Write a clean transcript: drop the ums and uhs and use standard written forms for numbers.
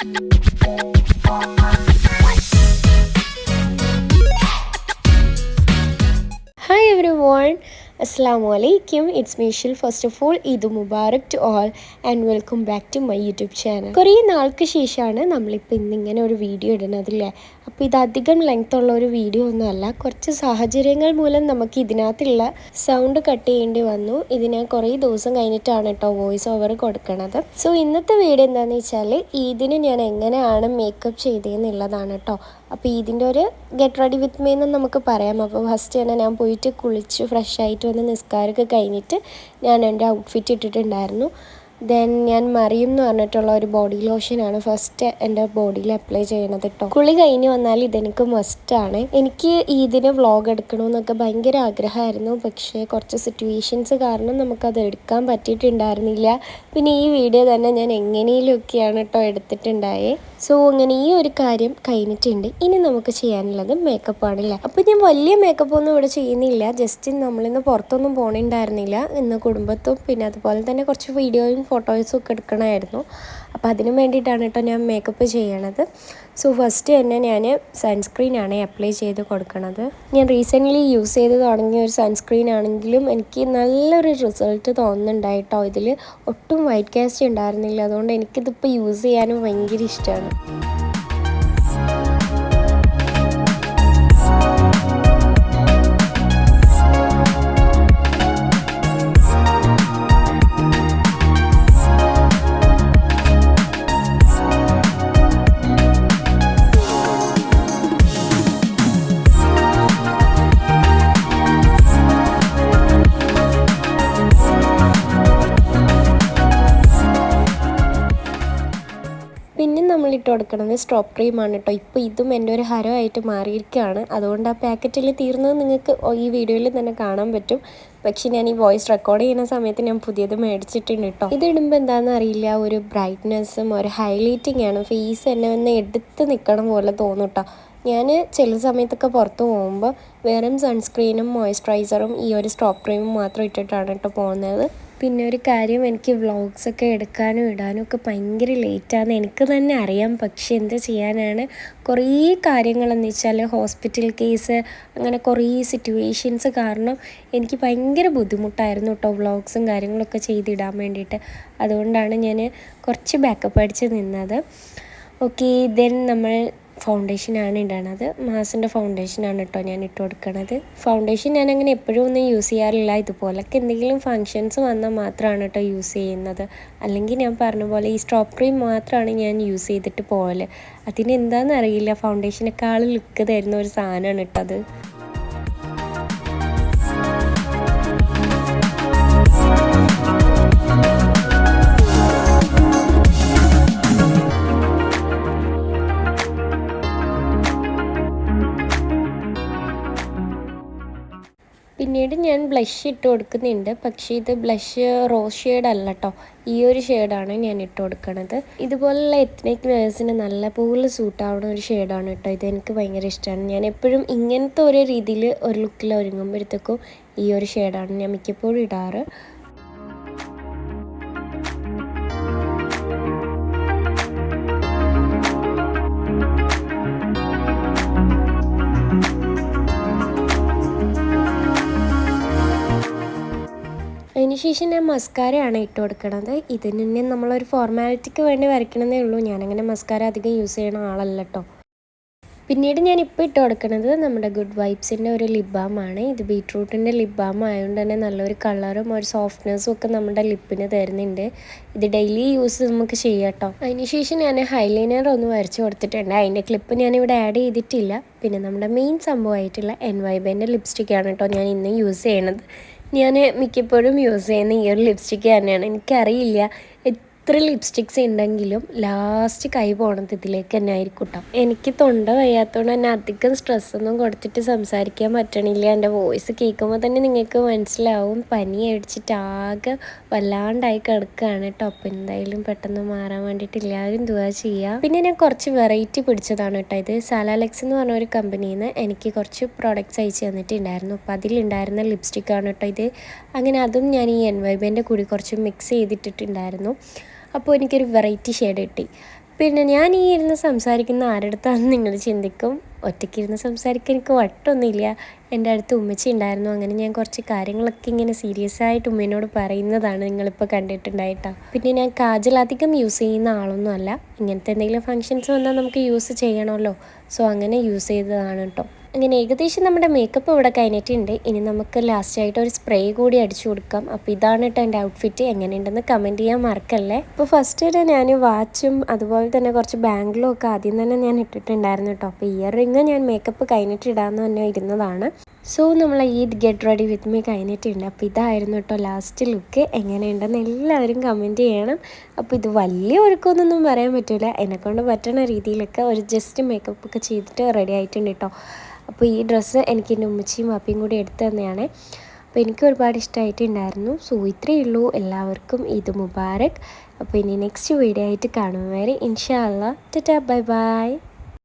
Hi everyone, Assalamu alaikum. It's Michelle. First of all, Eid Mubarak to all and welcome back to my YouTube channel. കുറേ നാൾക്ക് ശേഷമാണ് നമ്മളിപ്പോൾ ഇന്നിങ്ങനെ ഒരു video ഇടുന്നതല്ലേ. അപ്പോൾ ഇത് അധികം ലെങ്ത് ഉള്ള ഒരു വീഡിയോ ഒന്നുമല്ല. കുറച്ച് സാഹചര്യങ്ങൾ മൂലം നമുക്ക് ഇതിനകത്തുള്ള സൗണ്ട് കട്ട് ചെയ്യേണ്ടി വന്നു. ഇതിന് കുറേ ദിവസം കഴിഞ്ഞിട്ടാണ് കേട്ടോ വോയിസ് ഓവർ കൊടുക്കണത്. സോ ഇന്നത്തെ വീഡിയോ എന്താണെന്ന് വെച്ചാൽ ഈദിന് ഞാൻ എങ്ങനെയാണ് മേക്കപ്പ് ചെയ്തതെന്നുള്ളതാണ് കേട്ടോ. അപ്പോൾ ഇതിൻ്റെ ഒരു ഗെറ്റ് റെഡി വിത്ത് മീ എന്ന് നമുക്ക് പറയാം. അപ്പോൾ ഫസ്റ്റ് തന്നെ ഞാൻ പോയിട്ട് കുളിച്ച് ഫ്രഷ് ആയിട്ട് വന്ന് നിസ്കാരമൊക്കെ കഴിഞ്ഞിട്ട് ഞാൻ എൻ്റെ ഔട്ട്ഫിറ്റ് ഇട്ടിട്ടുണ്ടായിരുന്നു. ദെൻ ഞാൻ മറിയം എന്ന് പറഞ്ഞിട്ടുള്ള ഒരു ബോഡി ലോഷനാണ് ഫസ്റ്റ് എൻ്റെ ബോഡിയിൽ അപ്ലൈ ചെയ്യണത് കേട്ടോ. കുളി കഴിഞ്ഞ് വന്നാൽ ഇതെനിക്ക് മസ്റ്റാണ്. എനിക്ക് ഇതിന് വ്ളോഗ് എടുക്കണമെന്നൊക്കെ ഭയങ്കര ആഗ്രഹമായിരുന്നു. പക്ഷേ കുറച്ച് സിറ്റുവേഷൻസ് കാരണം നമുക്കത് എടുക്കാൻ പറ്റിയിട്ടുണ്ടായിരുന്നില്ല. പിന്നെ ഈ വീഡിയോ തന്നെ ഞാൻ എങ്ങനെയൊക്കെയാണ് കേട്ടോ എടുത്തിട്ടുണ്ടായേ. സോ അങ്ങനെ ഈ ഒരു കാര്യം കഴിഞ്ഞിട്ടുണ്ട്. ഇനി നമുക്ക് ചെയ്യാനുള്ളത് മേക്കപ്പ് ആണില്ല. അപ്പോൾ ഞാൻ വലിയ മേക്കപ്പ് ഒന്നും ഇവിടെ ചെയ്യുന്നില്ല. ജസ്റ്റ് നമ്മളിന്ന് പുറത്തൊന്നും പോകണുണ്ടായിരുന്നില്ല. ഇന്ന് കുടുംബത്തും പിന്നെ അതുപോലെ തന്നെ കുറച്ച് വീഡിയോയും ഫോട്ടോസും ഒക്കെ എടുക്കണമായിരുന്നു. അപ്പോൾ അതിന് വേണ്ടിയിട്ടാണ് കേട്ടോ ഞാൻ മേക്കപ്പ് ചെയ്യണത്. സോ ഫസ്റ്റ് തന്നെ ഞാൻ സൺസ്ക്രീനാണ് അപ്ലൈ ചെയ്ത് കൊടുക്കണത്. ഞാൻ റീസെൻ്റ്ലി യൂസ് ചെയ്ത് തുടങ്ങിയ ഒരു സൺസ്ക്രീൻ ആണെങ്കിലും എനിക്ക് നല്ലൊരു റിസൾട്ട് തോന്നുന്നുണ്ടായിട്ടോ. ഇതിൽ ഒട്ടും വൈറ്റ് കാസ്റ്റ് ഉണ്ടായിരുന്നില്ല. അതുകൊണ്ട് എനിക്കിതിപ്പോൾ യൂസ് ചെയ്യാനും ഭയങ്കര ഇഷ്ടമാണ്. പിന്നെ നമ്മളിട്ട് കൊടുക്കുന്നത് സ്ട്രോപ്പ് ക്രീമാണ് കേട്ടോ. ഇപ്പോൾ ഇതും എൻ്റെ ഒരു ഹരമായിട്ട് മാറിയിരിക്കുകയാണ്. അതുകൊണ്ട് ആ പാക്കറ്റിൽ തീർന്നത് നിങ്ങൾക്ക് ഈ വീഡിയോയിൽ തന്നെ കാണാൻ പറ്റും. പക്ഷേ ഞാൻ ഈ വോയിസ് റെക്കോർഡ് ചെയ്യുന്ന സമയത്ത് ഞാൻ പുതിയത് മേടിച്ചിട്ടുണ്ട് കേട്ടോ. ഇതിടുമ്പോൾ എന്താണെന്ന് അറിയില്ല, ഒരു ബ്രൈറ്റ്നെസ്സും ഒരു ഹൈലൈറ്റിംഗ് ആണ്. ഫേസ് എന്നെ ഒന്ന് എടുത്ത് നിൽക്കണം പോലെ തോന്നും കേട്ടോ. ഞാൻ ചില സമയത്തൊക്കെ പുറത്ത് പോകുമ്പോൾ വെറും സൺസ്ക്രീനും മോയ്സ്ചറൈസറും ഈ ഒരു സ്ട്രോപ്പ് ക്രീമും മാത്രം ഇട്ടിട്ടാണ് കേട്ടോ പോകുന്നത്. പിന്നെ ഒരു കാര്യം, എനിക്ക് വ്ളോഗ്സൊക്കെ എടുക്കാനും ഇടാനും ഒക്കെ ഭയങ്കര ലേറ്റാണെന്ന് എനിക്ക് തന്നെ അറിയാം. പക്ഷെ എന്താ ചെയ്യാനാണ്, കുറേ കാര്യങ്ങളെന്ന് വെച്ചാൽ ഹോസ്പിറ്റൽ കേസ്, അങ്ങനെ കുറേ സിറ്റുവേഷൻസ് കാരണം എനിക്ക് ഭയങ്കര ബുദ്ധിമുട്ടായിരുന്നു കേട്ടോ വ്ളോഗ്സും കാര്യങ്ങളൊക്കെ ചെയ്തിടാൻ വേണ്ടിയിട്ട്. അതുകൊണ്ടാണ് ഞാൻ കുറച്ച് ബാക്കപ്പ് അടിച്ച് നിന്നത്. ഓക്കെ, ദെൻ നമ്മൾ ഫൗണ്ടേഷനാണ് ഇടണത്. മാസിൻ്റെ ഫൗണ്ടേഷനാണ് കേട്ടോ ഞാൻ ഇട്ട് കൊടുക്കണത്. ഫൗണ്ടേഷൻ ഞാനങ്ങനെ എപ്പോഴും ഒന്നും യൂസ് ചെയ്യാറില്ല. ഇതുപോലൊക്കെ എന്തെങ്കിലും ഫങ്ഷൻസ് വന്നാൽ മാത്രമാണ് കേട്ടോ യൂസ് ചെയ്യുന്നത്. അല്ലെങ്കിൽ ഞാൻ പറഞ്ഞ പോലെ ഈ സ്ട്രോപ്പ് ക്രീം മാത്രമാണ് ഞാൻ യൂസ് ചെയ്തിട്ട് പോകൽ. അതിനെന്താണെന്ന് അറിയില്ല, ഫൗണ്ടേഷനേക്കാൾ ലുക്ക് തരുന്ന ഒരു സാധനമാണ് കേട്ടോ അത്. പിന്നീട് ഞാൻ ബ്ലഷ് ഇട്ട് കൊടുക്കുന്നുണ്ട്. പക്ഷേ ഇത് ബ്ലഷ് റോസ് ഷെയ്ഡ് അല്ല കേട്ടോ, ഈ ഒരു ഷെയ്ഡാണ് ഞാൻ ഇട്ട് കൊടുക്കുന്നത്. ഇതുപോലുള്ള എത്നിക് വേഴ്സിന് നല്ലപോലെ സൂട്ടാവുന്ന ഒരു ഷെയ്ഡാണ് കേട്ടോ. ഇതെനിക്ക് ഭയങ്കര ഇഷ്ടമാണ്. ഞാൻ എപ്പോഴും ഇങ്ങനത്തെ ഒരു രീതിയിൽ ഒരു ലുക്കിൽ ഒരുങ്ങുമ്പോഴത്തേക്കും ഈ ഒരു ഷെയ്ഡാണ് ഞാൻ മിക്കപ്പോഴും ഇടാറ്. അതിനുശേഷം ഞാൻ മസ്കാരയാണ് ഇട്ട് കൊടുക്കുന്നത്. ഇതിന് നമ്മളൊരു ഫോർമാലിറ്റിക്ക് വേണ്ടി വരയ്ക്കണമെന്നേ ഉള്ളൂ. ഞാനങ്ങനെ മസ്കാര അധികം യൂസ് ചെയ്യണ ആളല്ല കേട്ടോ. പിന്നീട് ഞാനിപ്പോൾ ഇട്ട് കൊടുക്കുന്നത് നമ്മുടെ ഗുഡ് വൈബ്സിൻ്റെ ഒരു ലിപ് ബാമാണ്. ഇത് ബീട്രൂട്ടിൻ്റെ ലിപ് ബാം ആയതുകൊണ്ട് തന്നെ നല്ലൊരു കളറും ഒരു സോഫ്റ്റ്നെസ്സും ഒക്കെ നമ്മുടെ ലിപ്പിന് തരുന്നുണ്ട്. ഇത് ഡെയിലി യൂസ് നമുക്ക് ചെയ്യാം കേട്ടോ. അതിനുശേഷം ഞാൻ ഹൈലൈനർ ഒന്ന് വരച്ച് കൊടുത്തിട്ടുണ്ട്. അതിൻ്റെ ക്ലിപ്പ് ഞാനിവിടെ ആഡ് ചെയ്തിട്ടില്ല. പിന്നെ നമ്മുടെ മെയിൻ സംഭവമായിട്ടുള്ള NYBൻ്റെ ലിപ്സ്റ്റിക്കാണ് കേട്ടോ ഞാൻ ഇന്ന് യൂസ് ചെയ്യണത്. ഞാൻ മിക്കപ്പോഴും യൂസ് ചെയ്യുന്ന ഈ ഒരു ലിപ്സ്റ്റിക്ക് തന്നെയാണ്. എനിക്കറിയില്ല എത്ര ലിപ്സ്റ്റിക്സ് ഉണ്ടെങ്കിലും ലാസ്റ്റ് കൈ പോകണത് ഇതിലേക്ക് തന്നെ ആയിരിക്കും കേട്ടോ. എനിക്ക് തൊണ്ട വയ്യാത്തതുകൊണ്ട് തന്നെ അധികം സ്ട്രെസ്സൊന്നും കൊടുത്തിട്ട് സംസാരിക്കാൻ പറ്റണില്ല. എൻ്റെ വോയിസ് കേൾക്കുമ്പോൾ തന്നെ നിങ്ങൾക്ക് മനസ്സിലാവും പനി അടിച്ചിട്ട് ആകെ വല്ലാണ്ടായി കിടക്കുകയാണ് കേട്ടോ. അപ്പോൾ എന്തായാലും പെട്ടെന്ന് മാറാൻ വേണ്ടിയിട്ട് എല്ലാവരും ദുആ ചെയ്യുക. പിന്നെ ഞാൻ കുറച്ച് വെറൈറ്റി പിടിച്ചതാണ് കേട്ടോ. ഇത് സാലാലെക്സ് എന്ന് പറഞ്ഞ ഒരു കമ്പനിയിൽ നിന്ന് എനിക്ക് കുറച്ച് പ്രോഡക്റ്റ്സ് അയച്ചു തന്നിട്ടുണ്ടായിരുന്നു. അപ്പോൾ അതിലുണ്ടായിരുന്ന ലിപ്സ്റ്റിക്കാണ് കേട്ടോ ഇത്. അങ്ങനെ അതും ഞാൻ ഈ NYBൻ്റെ കൂടി കുറച്ച് മിക്സ് ചെയ്തിട്ടിട്ടുണ്ടായിരുന്നു. അപ്പോൾ എനിക്കൊരു വെറൈറ്റി ഷെയ്ഡ് കിട്ടി. പിന്നെ ഞാൻ ഈ ഇരുന്ന് സംസാരിക്കുന്ന ആരുടെ അടുത്താണെന്ന് നിങ്ങൾ ചിന്തിക്കും. ഒറ്റയ്ക്കിരുന്ന് സംസാരിക്കാൻ എനിക്ക് വട്ടൊന്നുമില്ല. എൻ്റെ അടുത്ത് ഉമ്മച്ചി ഉണ്ടായിരുന്നു. അങ്ങനെ ഞാൻ കുറച്ച് കാര്യങ്ങളൊക്കെ ഇങ്ങനെ സീരിയസ് ആയിട്ട് ഉമ്മേനോട് പറയുന്നതാണ് നിങ്ങളിപ്പോൾ കണ്ടിട്ടുണ്ടായിട്ടാ. പിന്നെ ഞാൻ കാജൽ അധികം യൂസ് ചെയ്യുന്ന ആളൊന്നും അല്ല. ഇങ്ങനത്തെ എന്തെങ്കിലും ഫങ്ഷൻസ് വന്നാൽ നമുക്ക് യൂസ് ചെയ്യണമല്ലോ, സോ അങ്ങനെ യൂസ് ചെയ്തതാണ് കേട്ടോ. അങ്ങനെ ഏകദേശം നമ്മുടെ മേക്കപ്പ് ഇവിടെ കഴിഞ്ഞിട്ടുണ്ട്. ഇനി നമുക്ക് ലാസ്റ്റായിട്ട് ഒരു സ്പ്രേ കൂടി അടിച്ചു കൊടുക്കാം. അപ്പോൾ ഇതാണ് കേട്ടോ എൻ്റെ ഔട്ട്ഫിറ്റ്. എങ്ങനെയുണ്ടെന്ന് കമൻറ്റ് ചെയ്യാൻ മറക്കല്ലേ. ഇപ്പോൾ ഫസ്റ്റ് തന്നെ ഞാൻ വാച്ചും അതുപോലെ തന്നെ കുറച്ച് ബാംഗിളും ഒക്കെ ആദ്യം തന്നെ ഞാൻ ഇട്ടിട്ടുണ്ടായിരുന്നു കേട്ടോ. അപ്പോൾ ഇയർ റിങ് ഞാൻ മേക്കപ്പ് കഴിഞ്ഞിട്ട് ഇടാമെന്ന് തന്നെ ഇരുന്നതാണ്. സോ നമ്മൾ Eid get ready with me കഴിഞ്ഞിട്ടുണ്ട്. അപ്പോൾ ഇതായിരുന്നു കേട്ടോ ലാസ്റ്റ് ലുക്ക്. എങ്ങനെയുണ്ടെന്ന് എല്ലാവരും കമൻറ്റ് ചെയ്യണം. അപ്പോൾ ഇത് വലിയ ഒഴുക്കൊന്നൊന്നും പറയാൻ പറ്റില്ല. എന്നെക്കൊണ്ട് പറ്റുന്ന രീതിയിലൊക്കെ ഒരു ജസ്റ്റ് മേക്കപ്പ് ഒക്കെ ചെയ്തിട്ട് റെഡി ആയിട്ടുണ്ട് കേട്ടോ. അപ്പോൾ ഈ ഡ്രസ്സ് എനിക്ക് എൻ്റെ ഉമ്മച്ചിയും വാപ്പയും കൂടി എടുത്തു തന്നെയാണ്. അപ്പോൾ എനിക്ക് ഒരുപാട് ഇഷ്ടമായിട്ടുണ്ടായിരുന്നു. സോ ഇത്രയേ ഉള്ളൂ. എല്ലാവർക്കും ഈദ് മുബാറക്. അപ്പോൾ ഇനി നെക്സ്റ്റ് വീഡിയോ ആയിട്ട് കാണും വരെ ഇൻഷാ അല്ലാ ടാറ്റാ ബൈ ബൈ.